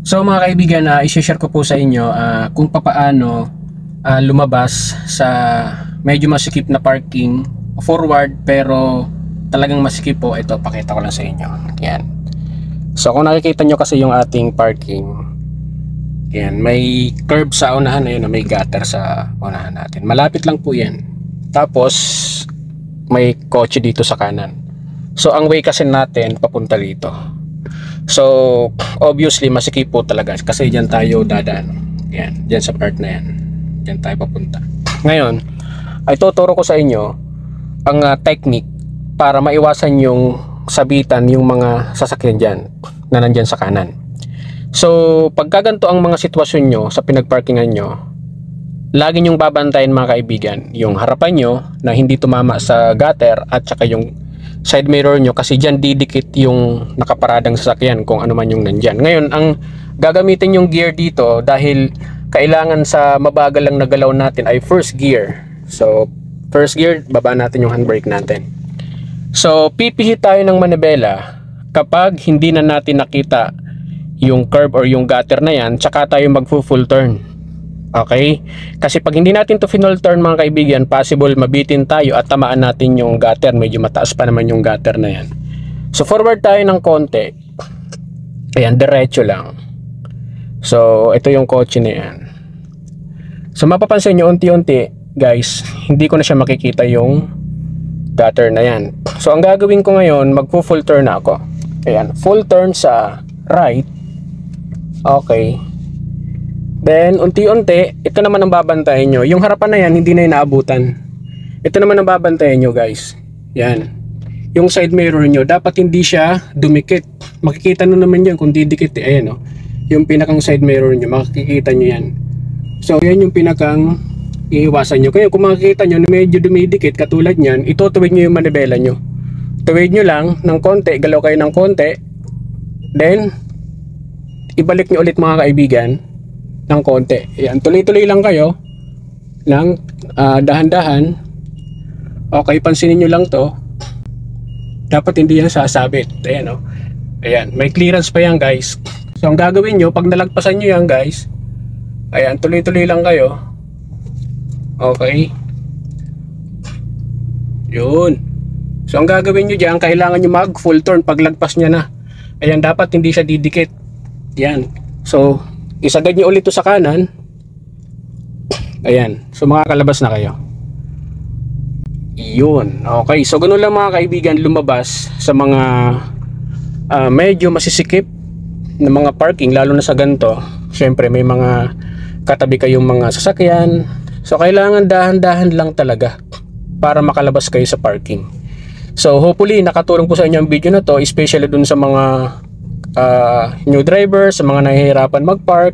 So mga kaibigan, i-share ko po sa inyo kung papaano lumabas sa medyo masikip na parking forward pero talagang masikip po. Ito, pakita ko lang sa inyo. Yan. So kung nakikita nyo kasi yung ating parking, yan, may curb sa unahan, ayun, may gutter sa unahan natin. Malapit lang po yan. Tapos may kotse dito sa kanan. So ang way kasi natin papunta dito. So obviously masikip po talaga kasi diyan tayo dadaan. Yan, diyan sa part na yan. Diyan tayo papunta. Ngayon, ay tuturo ko sa inyo ang technique para maiwasan yung sabitan yung mga sasakyan diyan na nandiyan sa kanan. So pagka ganito ang mga sitwasyon nyo sa pinagparkingan nyo, lagi nyong babantayan mga kaibigan yung harapan nyo na hindi tumama sa gutter at saka yung side mirror nyo, kasi dyan didikit yung nakaparadang sasakyan kung ano man yung nandyan. Ngayon, ang gagamitin yung gear dito dahil kailangan sa mabagal lang na galaw natin ay first gear. So first gear, baba natin yung handbrake natin. So pipihit tayo ng manibela kapag hindi na natin nakita yung curb or yung gutter na yan, tsaka tayo mag-full turn. Okay? Kasi pag hindi natin to final turn mga kaibigan, possible mabitin tayo at tamaan natin yung gutter. Medyo mataas pa naman yung gutter na yan. So forward tayo ng konti. Ayan, diretso lang. So ito yung kotse na yan. So mapapansin nyo unti-unti guys, hindi ko na siya makikita yung gutter na yan. So ang gagawin ko ngayon, mag-full turn ako. Ayan, full turn sa right. Okay. Then, unti-unti, ito naman ang babantayan nyo. Yung harapan na yan, hindi na inaabutan. Ito naman ang babantayan nyo, guys. Yan. Yung side mirror nyo, dapat hindi siya dumikit. Makikita nyo naman yan kung didikit. Ayan, oh. Yung pinakang side mirror nyo, makikita nyo yan. So, yan yung pinakang iiwasan nyo. Kaya kung makikita nyo na medyo dumidikit, katulad nyan, itutuwid nyo yung manibela nyo. Tuwid nyo lang ng konti, galaw kayo ng konti. Then, ibalik nyo ulit mga kaibigan ng konti. Ayan, tuloy-tuloy lang kayo ng dahan-dahan. Okay, pansinin nyo lang to. Dapat hindi yan sasabit. Ayan, oh. Ayan, may clearance pa yan guys. So ang gagawin nyo, pag nalagpasan nyo yan guys, ayan, tuloy-tuloy lang kayo. Okay. Yun. So ang gagawin nyo dyan, kailangan nyo mag full turn pag lagpas nya na. Ayan, dapat hindi siya didikit. Yan. So isagad nyo ulit to sa kanan. Ayan. So makakalabas na kayo. Yun. Okay. So ganun lang mga kaibigan lumabas sa mga medyo masisikip na mga parking, lalo na sa ganito. Syempre may mga katabi kayong mga sasakyan. So kailangan dahan-dahan lang talaga para makalabas kayo sa parking. So hopefully nakatulong po sa inyo ang video na to, especially dun sa mga new drivers, sa mga nahihirapan mag-park.